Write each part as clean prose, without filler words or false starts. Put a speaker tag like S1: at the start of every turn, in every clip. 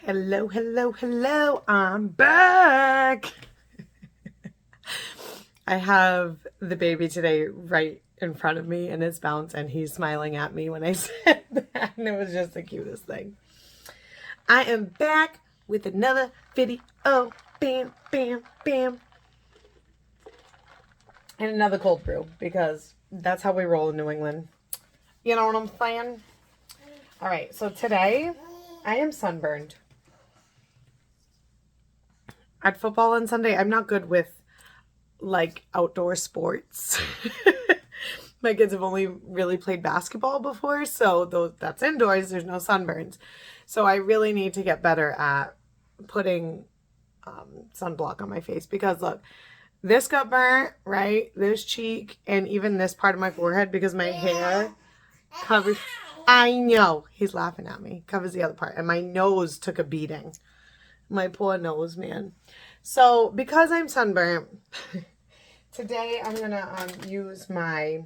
S1: Hello, hello, hello. I'm back. I have the baby today right in front of me in his bounce, and he's smiling at me when I said that, and it was just the cutest thing. I am back with another video. Bam, bam, bam. And another cold brew, because that's how we roll in New England. You know what I'm saying? All right, so today I am sunburned. At football on Sunday, I'm not good with like outdoor sports. My kids have only really played basketball before, so that's indoors. There's no sunburns. So I really need to get better at putting sunblock on my face, because look, this got burnt, right? This cheek, and even this part of my forehead, because my hair covers. I know, he's laughing at me. Covers the other part, and my nose took a beating. My poor nose, man. So because I'm sunburnt, today I'm gonna use my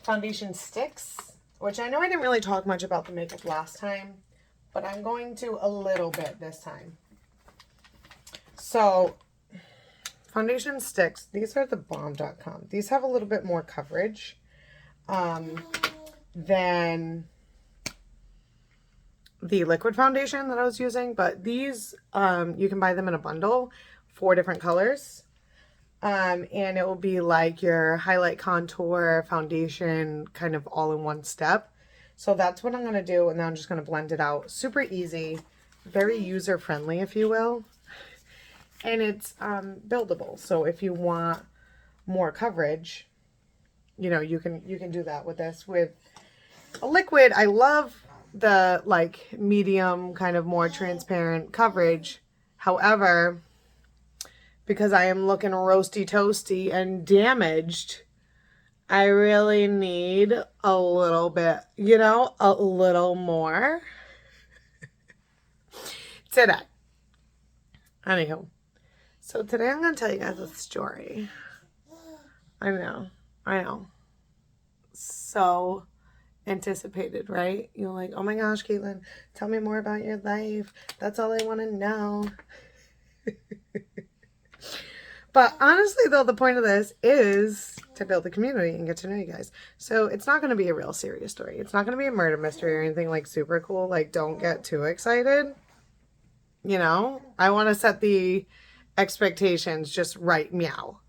S1: foundation sticks, which I know I didn't really talk much about the makeup last time, but I'm going to a little bit this time. So foundation sticks, these are the bomb.com. These have a little bit more coverage than the liquid foundation that I was using, but these you can buy them in a bundle, 4 different colors, and it will be like your highlight, contour, foundation, kind of all in one step. So that's what I'm going to do, and then I'm just going to blend it out. Super easy, very user friendly, if you will, and it's buildable. So if you want more coverage, you know, you can do that with this. With a liquid, I love the like medium, kind of more transparent coverage. However, because I am looking roasty toasty and damaged, I really need a little bit, you know, a little more today. Anywho, so today I'm going to tell you guys a story. I know. So anticipated, right? You're like, oh my gosh, Caitlin, tell me more about your life. That's all I want to know. But honestly, though, the point of this is to build a community and get to know you guys. So it's not going to be a real serious story. It's not going to be a murder mystery or anything like super cool. Like, don't get too excited. You know, I want to set the expectations just right, meow.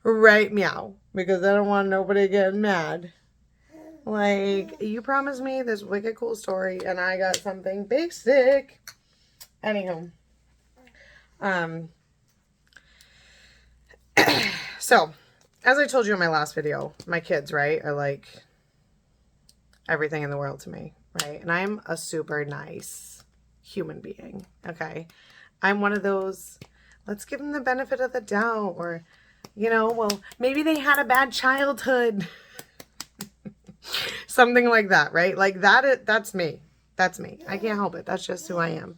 S1: Right, meow, because I don't want nobody getting mad. Like, you promised me this wicked cool story, and I got something basic. Anywho, so as I told you in my last video, my kids, right, are like everything in the world to me, right? And I'm a super nice human being. Okay, I'm one of those, let's give them the benefit of the doubt, or, you know, well, maybe they had a bad childhood. Something like that, right? Like that's me. That's me. I can't help it. That's just who I am.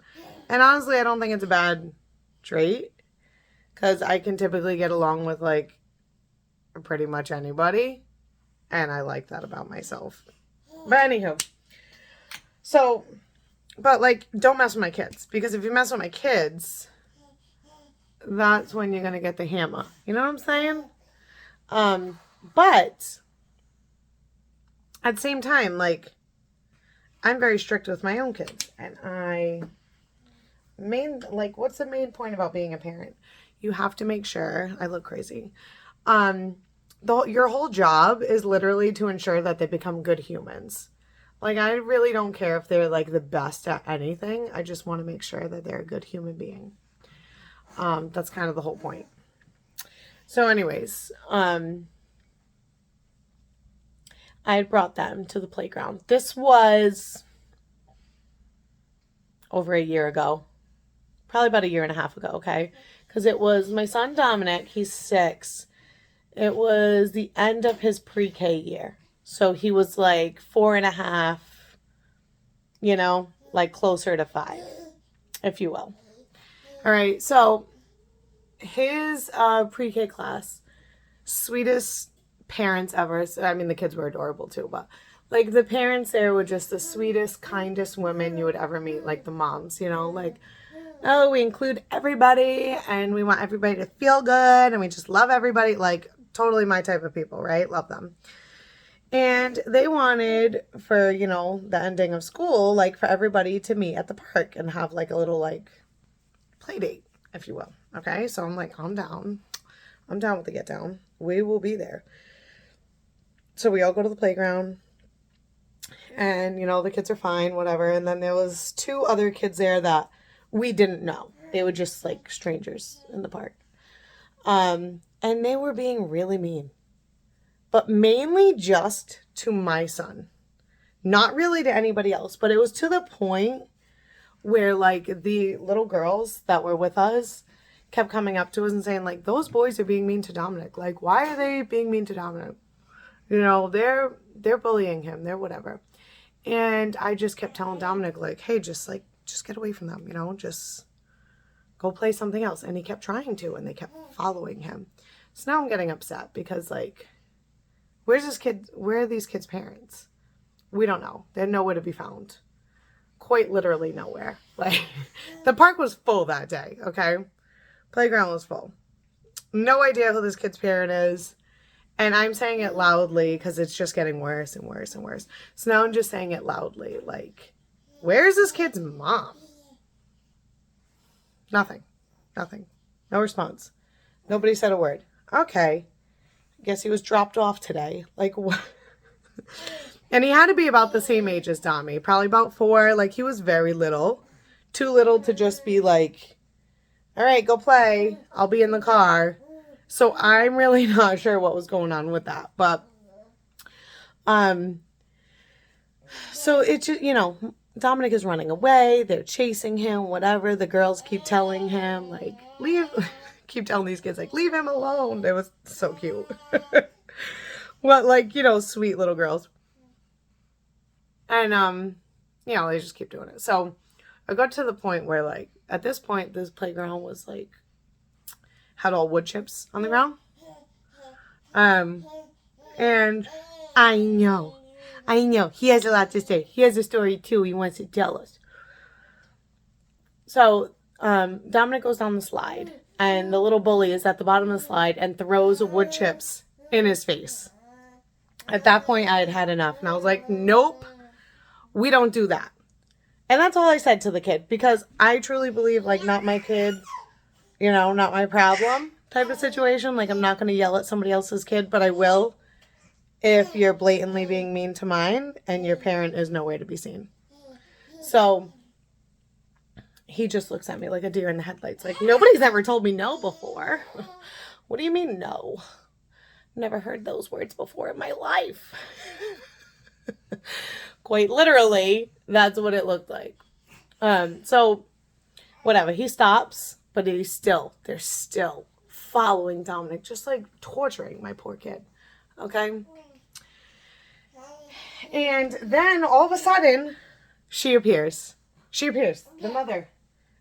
S1: And honestly, I don't think it's a bad trait, because I can typically get along with like pretty much anybody, and I like that about myself. But anywho, so, but like, don't mess with my kids, because if you mess with my kids, that's when you're gonna get the hammer. You know what I'm saying? But at the same time, like, I'm very strict with my own kids, and what's the main point about being a parent? You have to make sure, I look crazy. Your whole job is literally to ensure that they become good humans. Like, I really don't care if they're like the best at anything. I just want to make sure that they're a good human being. That's kind of the whole point. So anyways, I had brought them to the playground. This was over a year ago. Probably about a year and a half ago, okay? Because it was my son Dominic. He's 6. It was the end of his pre-K year. So he was like 4.5, you know, like closer to 5, if you will. All right, so his pre-K class, sweetest parents ever. I mean, the kids were adorable too, but Like, the parents there were just the sweetest, kindest women you would ever meet. Like, the moms, you know, like, oh, we include everybody and we want everybody to feel good and we just love everybody. Like, totally my type of people, right? Love them. And they wanted for, you know, the ending of school, like, for everybody to meet at the park and have like a little like play date, if you will. Okay. So I'm like, I'm down. I'm down with the get down. We will be there. So we all go to the playground and, you know, the kids are fine, whatever. And then there was 2 other kids there that we didn't know. They were just like strangers in the park. And they were being really mean, but mainly just to my son, not really to anybody else. But it was to the point where like the little girls that were with us kept coming up to us and saying like, those boys are being mean to Dominic. Like, why are they being mean to Dominic? You know, they're bullying him. They're whatever. And I just kept telling Dominic like, hey, just get away from them, you know, just go play something else. And he kept trying to, and they kept following him. So now I'm getting upset because like, where are these kids' parents? We don't know. They're nowhere to be found. Quite literally nowhere. Like, the park was full that day, okay? Playground was full. No idea who this kid's parent is. And I'm saying it loudly because it's just getting worse and worse and worse. So now I'm just saying it loudly. Like, where's this kid's mom? Nothing. Nothing. No response. Nobody said a word. Okay. Guess he was dropped off today. Like, what? And he had to be about the same age as Dami. Probably about 4. Like, he was very little. Too little to just be like, all right, go play. I'll be in the car. So I'm really not sure what was going on with that. But, so it's just, you know, Dominic is running away. They're chasing him, whatever. The girls keep telling him, like, leave. Keep telling these kids, like, leave him alone. It was so cute. Well, like, you know, sweet little girls. And, you know, they just keep doing it. So I got to the point where, like, at this point, this playground was, like, had all wood chips on the ground. And I know. He has a lot to say. He has a story, too, he wants to tell us. So, Dominic goes down the slide, and the little bully is at the bottom of the slide and throws wood chips in his face. At that point, I had had enough, and I was like, nope, we don't do that. And that's all I said to the kid, because I truly believe, like, not my kid, you know, not my problem type of situation. Like, I'm not going to yell at somebody else's kid, but I will if you're blatantly being mean to mine and your parent is nowhere to be seen. So he just looks at me like a deer in the headlights. Like, nobody's ever told me no before. What do you mean no? Never heard those words before in my life. Quite literally, that's what it looked like. So whatever, he stops, but they're still following Dominic, just like torturing my poor kid. Okay. And then all of a sudden, she appears. The mother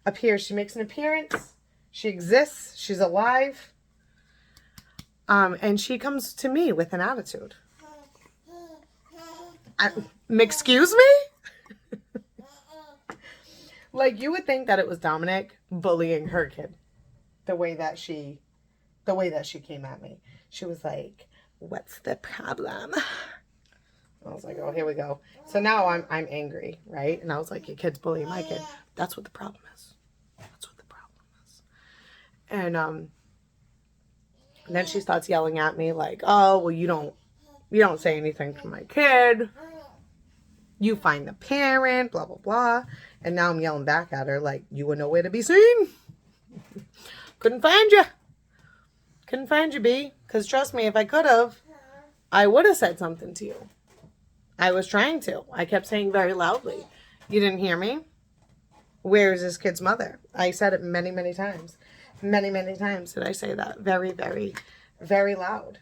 S1: appears. She makes an appearance. She exists. She's alive. And she comes to me with an attitude. Excuse me? Like, you would think that it was Dominic bullying her kid. The way that she came at me. She was like, what's the problem? I was like, oh, here we go. So now I'm angry, right? And I was like, your kid's bullying my kid. That's what the problem is. And then she starts yelling at me like, oh, well, you don't say anything to my kid. You find the parent, blah, blah, blah. And now I'm yelling back at her like, you were nowhere to be seen. Couldn't find you, B. Because trust me, if I could have, I would have said something to you. I was trying to. I kept saying very loudly, you didn't hear me? Where is this kid's mother? I said it many, many times. Many, many times did I say that. Very, very, very loud.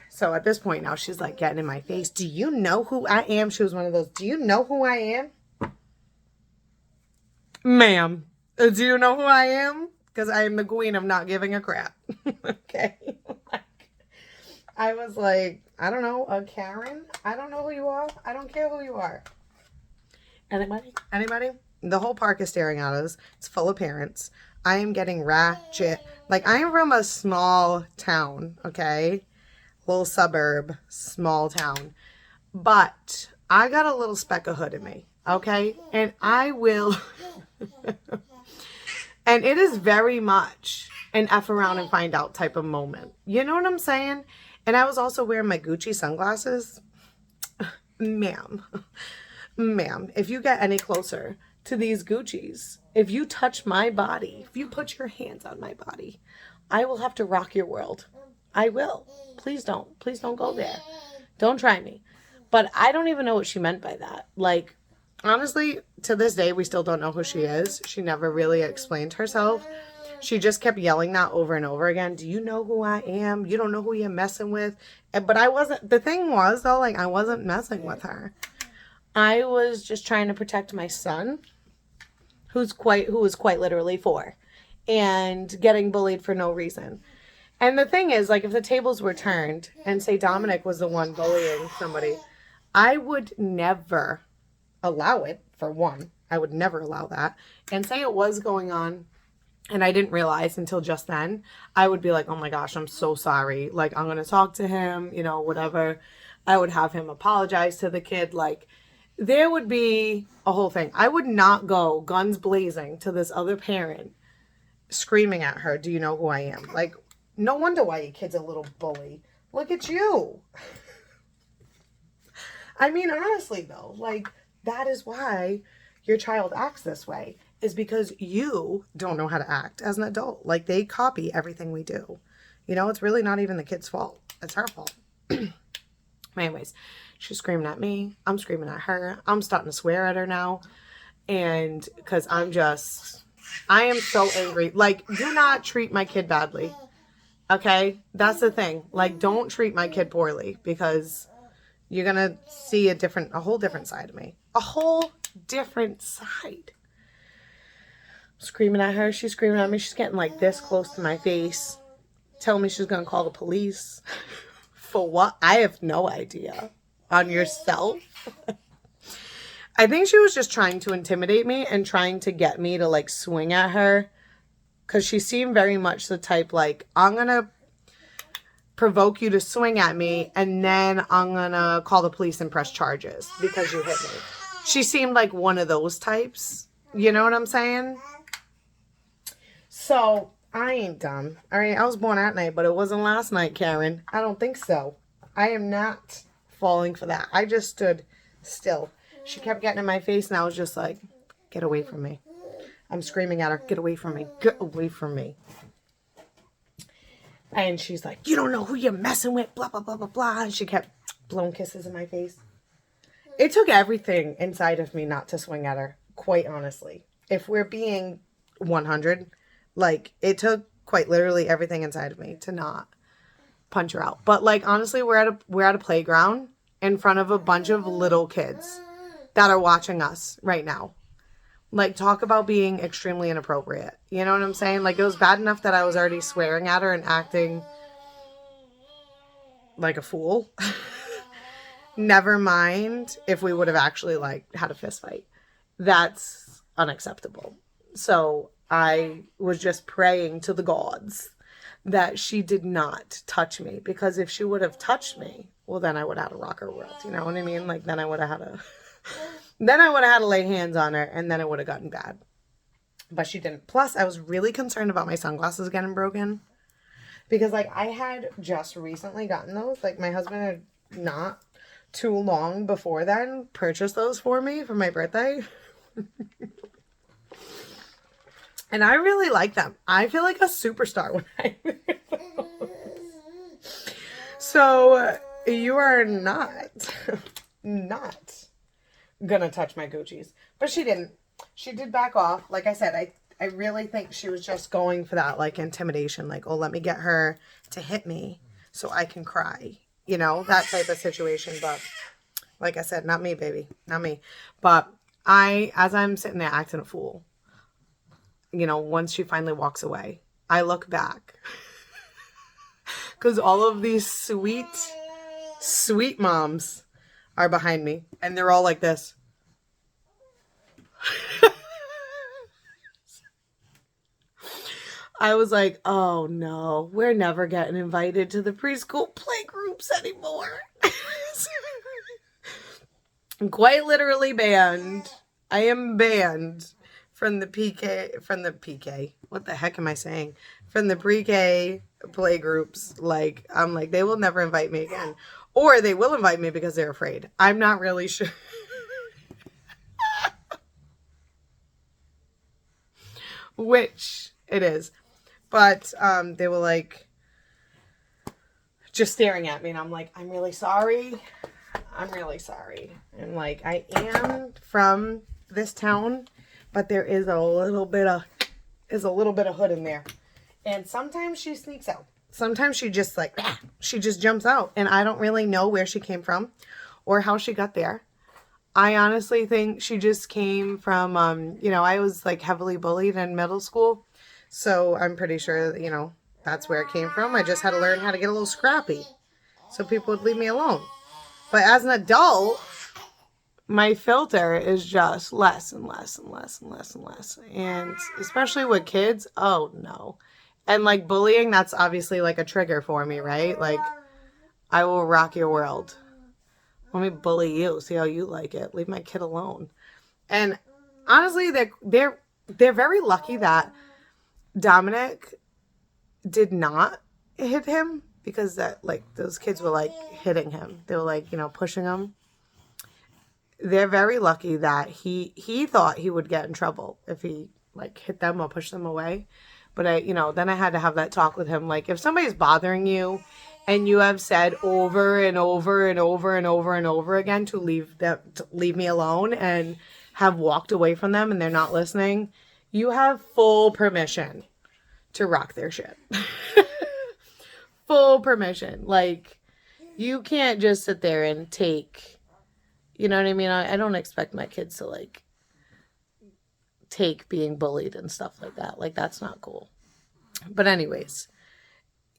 S1: So at this point now, she's like getting in my face. Do you know who I am? She was one of those, do you know who I am? Ma'am, do you know who I am? Because I am the queen of not giving a crap. Okay? I was like, I don't know, a Karen? I don't know who you are. I don't care who you are. Anybody? Anybody? The whole park is staring at us. It's full of parents. I am getting ratchet. Like, I am from a small town, okay? Little suburb, small town. But I got a little speck of hood in me, okay? And I will... And it is very much an F around and find out type of moment. You know what I'm saying? And I was also wearing my Gucci sunglasses. Ma'am, if you get any closer to these Guccis, if you touch my body, if you put your hands on my body, I will have to rock your world. I will. Please don't. Please don't go there. Don't try me. But I don't even know what she meant by that. Like, honestly, to this day, we still don't know who she is. She never really explained herself. She just kept yelling that over and over again. Do you know who I am? You don't know who you're messing with. But I wasn't, the thing was though, like, I wasn't messing with her. I was just trying to protect my son, who was quite literally 4, and getting bullied for no reason. And the thing is, like, if the tables were turned and say Dominic was the one bullying somebody, I would never allow it, for one. I would never allow that. And say it was going on and I didn't realize until just then, I would be like, oh my gosh, I'm so sorry. Like, I'm going to talk to him, you know, whatever. I would have him apologize to the kid. Like, there would be a whole thing. I would not go guns blazing to this other parent screaming at her, do you know who I am? Like, no wonder why your kid's a little bully. Look at you. I mean, honestly, though, like, that is why your child acts this way, is because you don't know how to act as an adult. Like, they copy everything we do. You know, it's really not even the kid's fault. It's her fault. Anyways, she's screaming at me. I'm screaming at her. I'm starting to swear at her now. And because I am so angry. Like, do not treat my kid badly. Okay? That's the thing. Like, don't treat my kid poorly, because you're going to see a whole different side of me. A whole different side. Screaming at her. She's screaming at me. She's getting like this close to my face. Telling me she's going to call the police. For what? I have no idea. On yourself? I think she was just trying to intimidate me and trying to get me to like swing at her. Because she seemed very much the type like, I'm going to provoke you to swing at me, and then I'm going to call the police and press charges because you hit me. She seemed like one of those types. You know what I'm saying? So, I ain't dumb. All right, I was born at night, but it wasn't last night, Karen. I don't think so. I am not falling for that. I just stood still. She kept getting in my face, and I was just like, get away from me. I'm screaming at her, get away from me. Get away from me. And she's like, you don't know who you're messing with, blah, blah, blah, blah, blah. And she kept blowing kisses in my face. It took everything inside of me not to swing at her, quite honestly. If we're being 100, like, it took quite literally everything inside of me to not punch her out. But, like, honestly, we're at a playground in front of a bunch of little kids that are watching us right now. Like, talk about being extremely inappropriate. You know what I'm saying? Like, it was bad enough that I was already swearing at her and acting like a fool. Never mind if we would have actually, like, had a fist fight. That's unacceptable. So I was just praying to the gods that she did not touch me. Because if she would have touched me, well, then I would have had a rocker world. You know what I mean? Like, then I would have had a... Then I would have had to lay hands on her, and then it would have gotten bad. But she didn't. Plus, I was really concerned about my sunglasses getting broken. Because, like, I had just recently gotten those. Like, my husband had not too long before then purchased those for me for my birthday. And I really like them. I feel like a superstar when I wear those. So, you are not gonna touch my Gucci's. But she didn't. She did back off. Like I said, I really think she was just going for that, like, intimidation. Like, oh, let me get her to hit me so I can cry. You know, that type of situation. But like I said, not me, baby. Not me. But as I'm sitting there acting a fool, you know, once she finally walks away, I look back. because all of these sweet moms are behind me. And they're all like this. I was like, oh no, we're never getting invited to the preschool play groups anymore. I'm quite literally banned. I am banned from the PK. What the heck am I saying? From the pre-K play groups. Like, I'm like, they will never invite me again. Or they will invite me because they're afraid. I'm not really sure. Which it is. But they were like just staring at me, and I'm like, I'm really sorry. I'm really sorry. And like, I am from this town, but there is a little bit of hood in there. And sometimes she sneaks out. Sometimes she just like, she just jumps out, and I don't really know where she came from or how she got there. I honestly think she just came from, you know, I was like heavily bullied in middle school. So I'm pretty sure, you know, that's where it came from. I just had to learn how to get a little scrappy so people would leave me alone. But as an adult, my filter is just less and less and less and less and less. And especially with kids, oh no. And like bullying, that's obviously like a trigger for me, right? Like, I will rock your world. Let me bully you, see how you like it. Leave my kid alone. And honestly, they're very lucky that Dominic did not hit him, because that, like, those kids were like hitting him. They were like, you know, pushing him. They're very lucky that he thought he would get in trouble if he like hit them or pushed them away. But then I had to have that talk with him. Like, if somebody's bothering you and you have said over and over and over and over and over again to leave me alone, and have walked away from them and they're not listening, you have full permission to rock their shit. Full permission. Like, you can't just sit there and take, you know what I mean? I don't expect my kids to like take being bullied and stuff like that. Like, that's not cool. But anyways,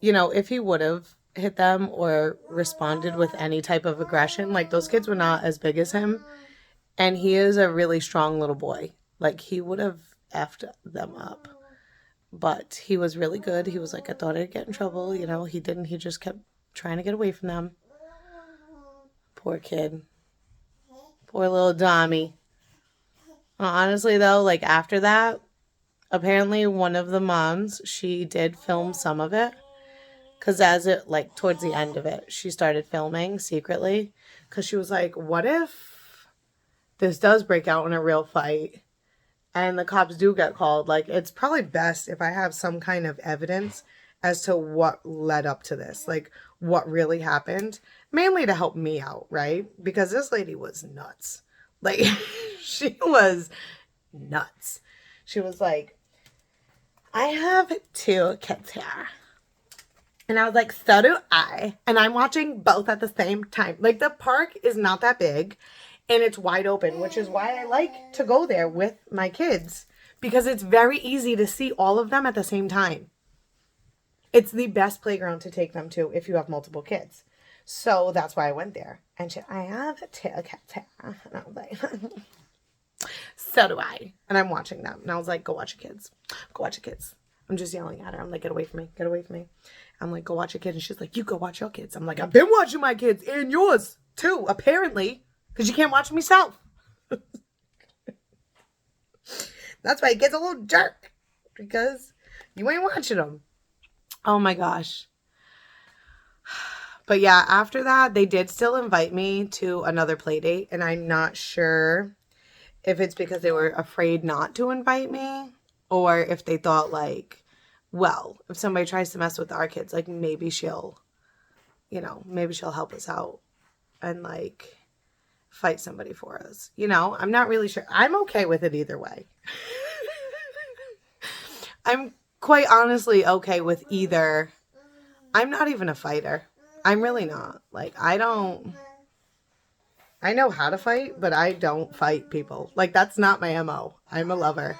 S1: you know, if he would have hit them or responded with any type of aggression, like, those kids were not as big as him, and he is a really strong little boy. Like, he would have effed them up. But he was really good. He was like, I thought I'd get in trouble. You know, he didn't. He just kept trying to get away from them. Poor kid. Poor little Dommy. Honestly, though, like, after that, apparently one of the moms, she did film some of it. Because as it, like, towards the end of it, she started filming secretly. Because she was like, what if this does break out in a real fight and the cops do get called? Like, it's probably best if I have some kind of evidence as to what led up to this. Like, what really happened. Mainly to help me out, right? Because this lady was nuts. Like, she was nuts. She was like, I have 2 kids here. And I was like, so do I. And I'm watching both at the same time. Like, the park is not that big. And it's wide open, which is why I like to go there with my kids. Because it's very easy to see all of them at the same time. It's the best playground to take them to if you have multiple kids. So that's why I went there. And I have 2 cats here. And I was like, so do I. And I'm watching them. And I was like, go watch your kids. Go watch your kids. I'm just yelling at her. I'm like, get away from me. Get away from me. I'm like, go watch your kids. And she's like, you go watch your kids. I'm like, I've been watching my kids and yours too, apparently. Because you can't watch them yourself. That's why it gets a little jerk. Because you ain't watching them. Oh my gosh. But yeah, after that, they did still invite me to another play date. And I'm not sure if it's because they were afraid not to invite me. Or if they thought like, well, if somebody tries to mess with our kids, like, maybe she'll, you know, maybe she'll help us out. And like, fight somebody for us. You know, I'm not really sure. I'm okay with it either way. I'm quite honestly okay with either. I'm not even a fighter. I'm really not. Like, I know how to fight, but I don't fight people. Like, that's not my MO. I'm a lover.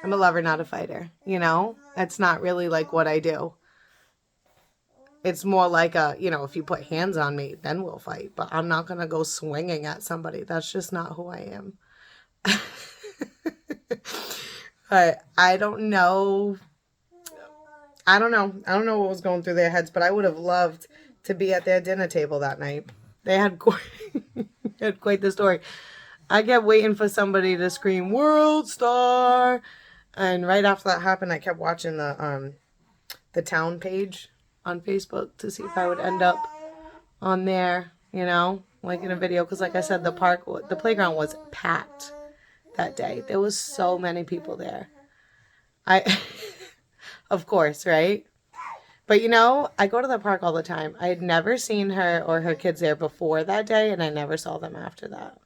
S1: I'm a lover, not a fighter. You know, that's not really like what I do. It's more like a, you know, if you put hands on me, then we'll fight. But I'm not going to go swinging at somebody. That's just not who I am. But I don't know. I don't know. I don't know what was going through their heads, but I would have loved to be at their dinner table that night. They had quite the story. I kept waiting for somebody to scream "World Star," and right after that happened, I kept watching the town page on Facebook to see if I would end up on there, you know, like in a video. Because like I said, the playground was packed that day. There was so many people there. Of course, right? But you know, I go to the park all the time. I had never seen her or her kids there before that day, and I never saw them after that.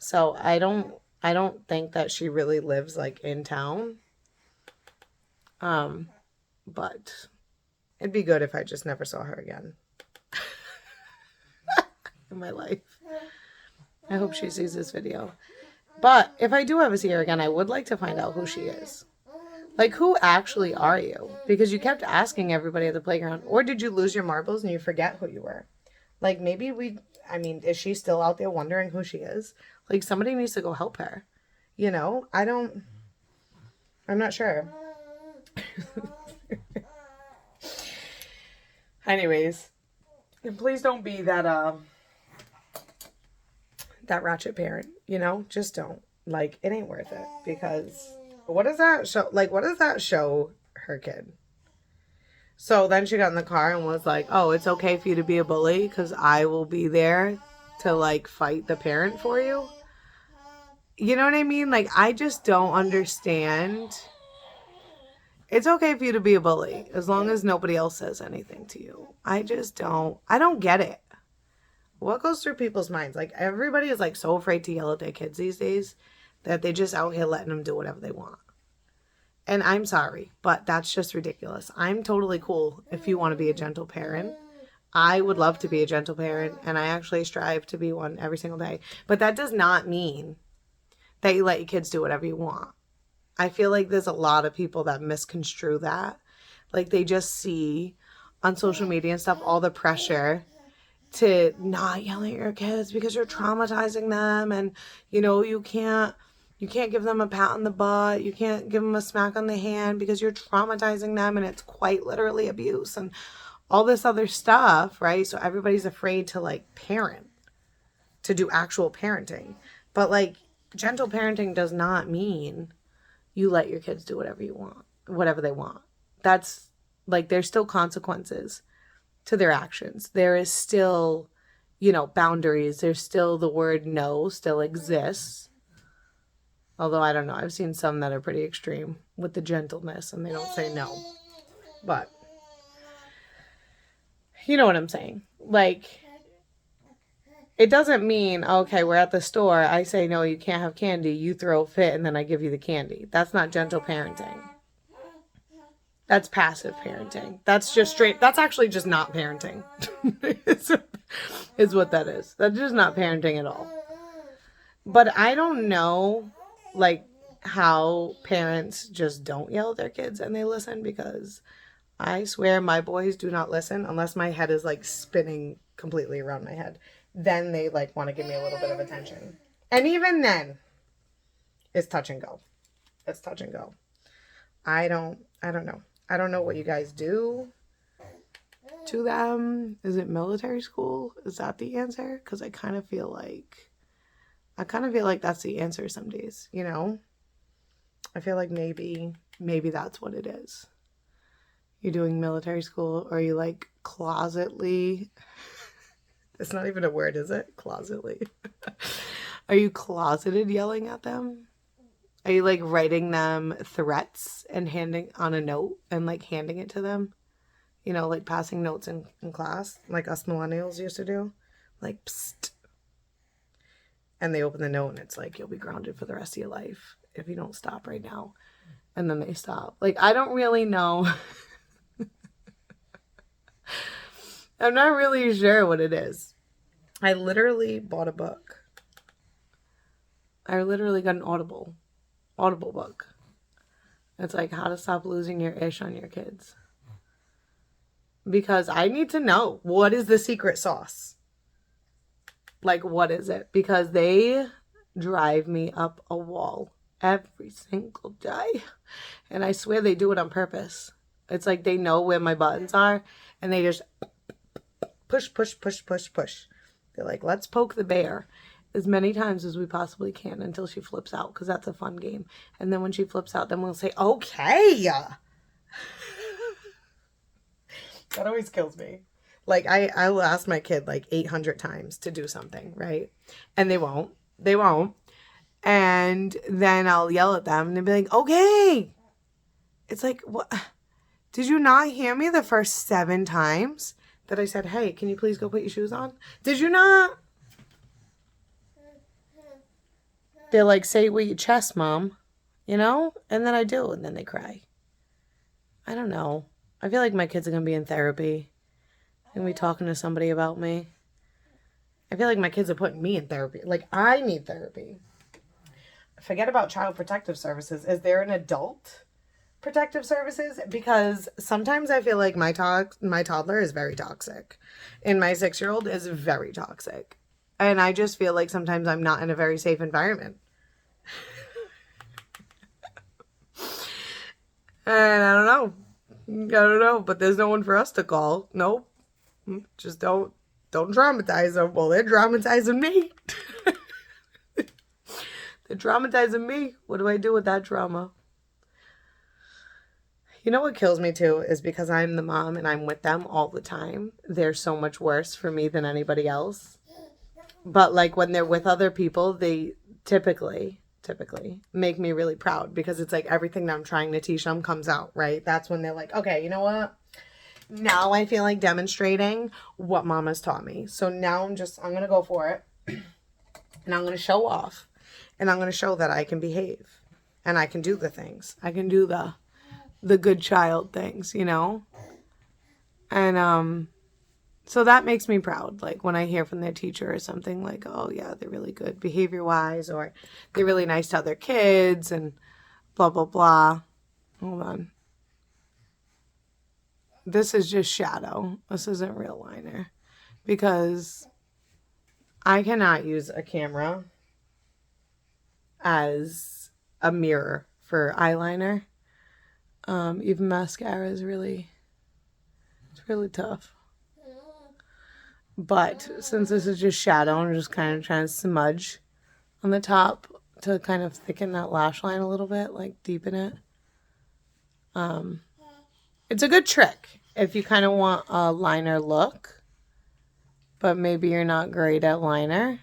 S1: So I don't think that she really lives like in town. But it'd be good if I just never saw her again in my life. I hope she sees this video. But if I do ever see her again, I would like to find out who she is. Like, who actually are you? Because you kept asking everybody at the playground. Or did you lose your marbles and you forget who you were? Like, maybe is she still out there wondering who she is? Like, somebody needs to go help her. You know? I'm not sure. Anyways. Please don't be that ratchet parent. You know? Just don't. Like, it ain't worth it. Because... what does that show? Like, what does that show her kid? So then she got in the car and was like, oh, it's okay for you to be a bully because I will be there to, like, fight the parent for you. You know what I mean? Like, I just don't understand. It's okay for you to be a bully as long as nobody else says anything to you. I don't get it. What goes through people's minds? Like, everybody is, like, so afraid to yell at their kids these days that they just out here letting them do whatever they want. And I'm sorry, but that's just ridiculous. I'm totally cool if you want to be a gentle parent. I would love to be a gentle parent, and I actually strive to be one every single day. But that does not mean that you let your kids do whatever you want. I feel like there's a lot of people that misconstrue that. Like, they just see on social media and stuff all the pressure to not yell at your kids because you're traumatizing them, and, you know, you can't give them a pat on the butt. You can't give them a smack on the hand because you're traumatizing them, and it's quite literally abuse and all this other stuff, right? So everybody's afraid to, like, parent, to do actual parenting. But, like, gentle parenting does not mean you let your kids do whatever they want. That's, like, there's still consequences to their actions. There is still, you know, boundaries. There's still the word no still exists. Although, I don't know. I've seen some that are pretty extreme with the gentleness and they don't say no. But, you know what I'm saying? Like, it doesn't mean, okay, we're at the store. I say, no, you can't have candy. You throw a fit and then I give you the candy. That's not gentle parenting. That's passive parenting. That's just straight. That's actually just not parenting. is what that is. That's just not parenting at all. But I don't know, like, how parents just don't yell at their kids and they listen, because I swear my boys do not listen unless my head is, like, spinning completely around my head. Then they, like, want to give me a little bit of attention. And even then, it's touch and go. It's touch and go. I don't know. I don't know what you guys do to them. Is it military school? Is that the answer? Because I kind of feel like that's the answer some days, you know? I feel like maybe that's what it is. You're doing military school, or you, like, closetly. It's not even a word, is it? Closetly. Are you closeted yelling at them? Are you, like, writing them threats and handing on a note and, like, handing it to them? You know, like, passing notes in class, like us millennials used to do. Like, psst. And they open the note and it's like, you'll be grounded for the rest of your life if you don't stop right now. And then they stop. Like, I don't really know. I'm not really sure what it is. I literally bought a book. I literally got an Audible book. It's like how to stop losing your ish on your kids. because I need to know, what is the secret sauce? Like, what is it? Because they drive me up a wall every single day. And I swear they do it on purpose. It's like they know where my buttons are and they just push, push, push, push, push. They're like, let's poke the bear as many times as we possibly can until she flips out, because that's a fun game. And then when she flips out, then we'll say, okay. That always kills me. Like, I will ask my kid like 800 times to do something, right? And they won't. They won't. And then I'll yell at them and they'll be like, okay. It's like, what? Did you not hear me the first 7 times that I said, hey, can you please go put your shoes on? Did you not? They're like, say it with your chest, Mom. You know? And then I do. And then they cry. I don't know. I feel like my kids are going to be in therapy. They're going to be talking to somebody about me. I feel like my kids are putting me in therapy. Like, I need therapy. Forget about child protective services. Is there an adult protective services? Because sometimes I feel like my toddler is very toxic. And my 6-year-old is very toxic. And I just feel like sometimes I'm not in a very safe environment. And I don't know. But there's no one for us to call. Nope. Just don't traumatize them. Well, they're traumatizing me. They're traumatizing me. What do I do with that trauma? You know what kills me too is because I'm the mom and I'm with them all the time. They're so much worse for me than anybody else. But like when they're with other people, they typically make me really proud, because it's like everything that I'm trying to teach them comes out, right? That's when they're like, okay, you know what? Now I feel like demonstrating what Mama's taught me. So now I'm going to go for it. And I'm going to show off. And I'm going to show that I can behave. And I can do the things. I can do the good child things, you know? And so that makes me proud. Like when I hear from their teacher or something like, oh yeah, they're really good behavior-wise, or they're really nice to other kids and blah, blah, blah. Hold on. This is just shadow. This isn't real liner. Because I cannot use a camera as a mirror for eyeliner. Even mascara is really tough. But since this is just shadow, I'm just kind of trying to smudge on the top to kind of thicken that lash line a little bit, like deepen it. It's a good trick if you kind of want a liner look, but maybe you're not great at liner.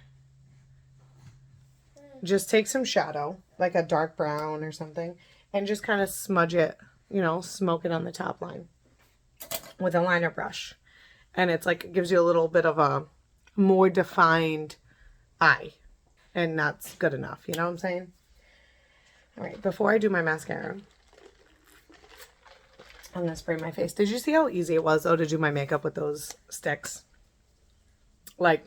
S1: Just take some shadow, like a dark brown or something, and just kind of smudge it, you know, smoke it on the top line with a liner brush. And it's like, it gives you a little bit of a more defined eye. And that's good enough, you know what I'm saying? All right, before I do my mascara, I'm going to spray my face. Did you see how easy it was, though, to do my makeup with those sticks? Like,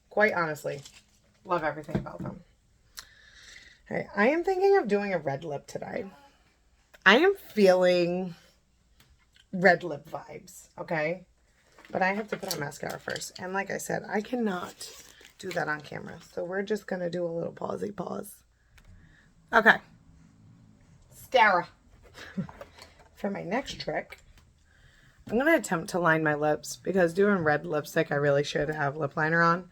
S1: quite honestly, love everything about them. All right, I am thinking of doing a red lip today. I am feeling red lip vibes, okay? But I have to put on mascara first. And like I said, I cannot do that on camera. So we're just going to do a little pause. Okay. Mascara. For my next trick, I'm going to attempt to line my lips, because doing red lipstick, I really should have lip liner on.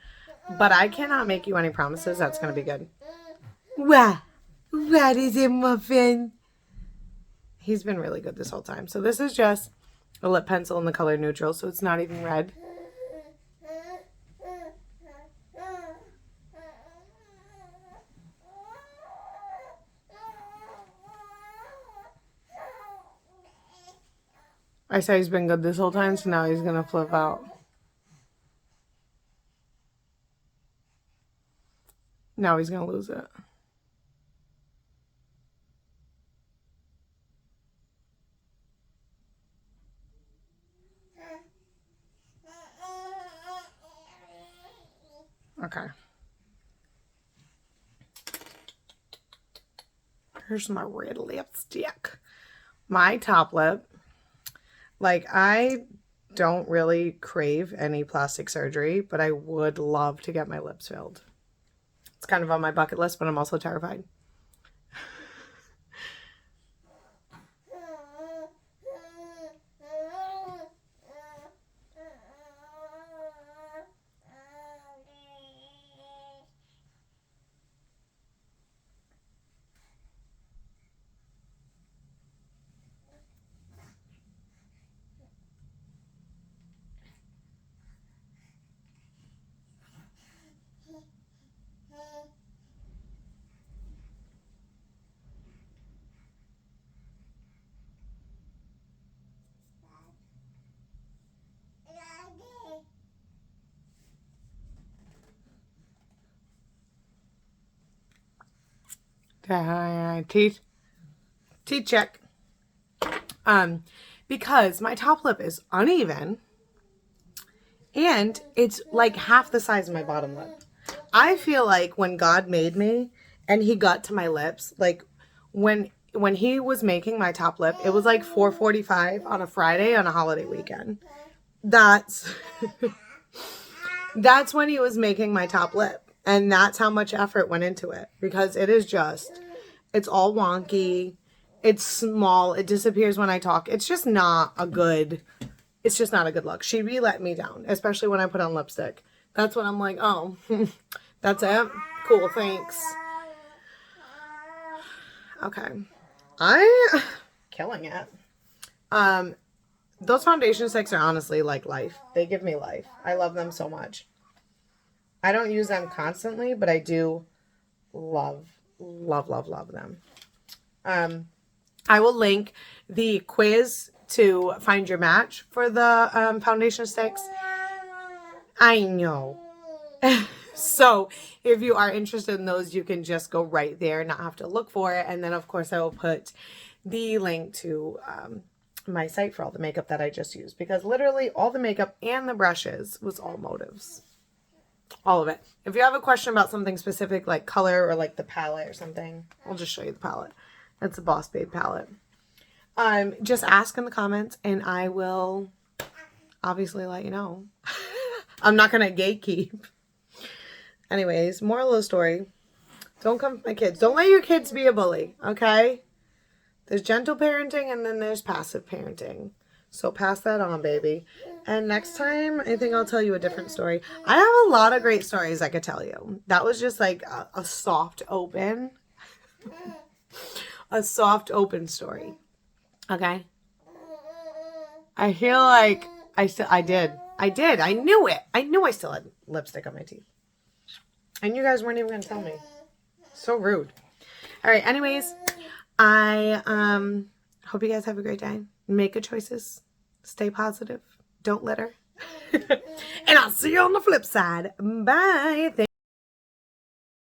S1: But I cannot make you any promises that's going to be good. What is it, Muffin? He's been really good this whole time. So this is just a lip pencil in the color neutral, so it's not even red. I said he's been good this whole time, so now he's going to flip out. Now he's going to lose it. Okay. Here's my red lipstick. My top lip Like, I don't really crave any plastic surgery, but I would love to get my lips filled. It's kind of on my bucket list, but I'm also terrified. Teeth check. Because my top lip is uneven and it's like half the size of my bottom lip. I feel like when God made me and he got to my lips, like when he was making my top lip, it was like 4:45 on a Friday on a holiday weekend. That's that's when he was making my top lip. And that's how much effort went into it, because it is just, it's all wonky. It's small. It disappears when I talk. It's just not a good, it's just not a good look. She let me down, especially when I put on lipstick. That's when I'm like, oh, that's it? Cool, thanks. Okay. Killing it. Those foundation sticks are honestly like life. They give me life. I love them so much. I don't use them constantly, but I do love them. I will link the quiz to find your match for the foundation sticks. I know. So if you are interested in those, you can just go right there, not have to look for it. And then, of course, I will put the link to my site for all the makeup that I just used, because literally all the makeup and the brushes was all Motives. All of it. If you have a question about something specific, like color or like the palette or something, I'll just show you the palette. It's a Boss Babe palette. Just ask in the comments and I will obviously let you know. I'm not going to gatekeep. Anyways, moral of the story. Don't come for my kids. Don't let your kids be a bully, okay? There's gentle parenting and then there's passive parenting. So pass that on, baby. And next time, I think I'll tell you a different story. I have a lot of great stories I could tell you. That was just like a soft open. A soft open story. Okay? I feel like I did. I knew it. I knew I still had lipstick on my teeth. And you guys weren't even going to tell me. So rude. All right. Anyways, I hope you guys have a great day. Make good choices. Stay positive. Don't litter. And I'll see you on the flip side. Bye.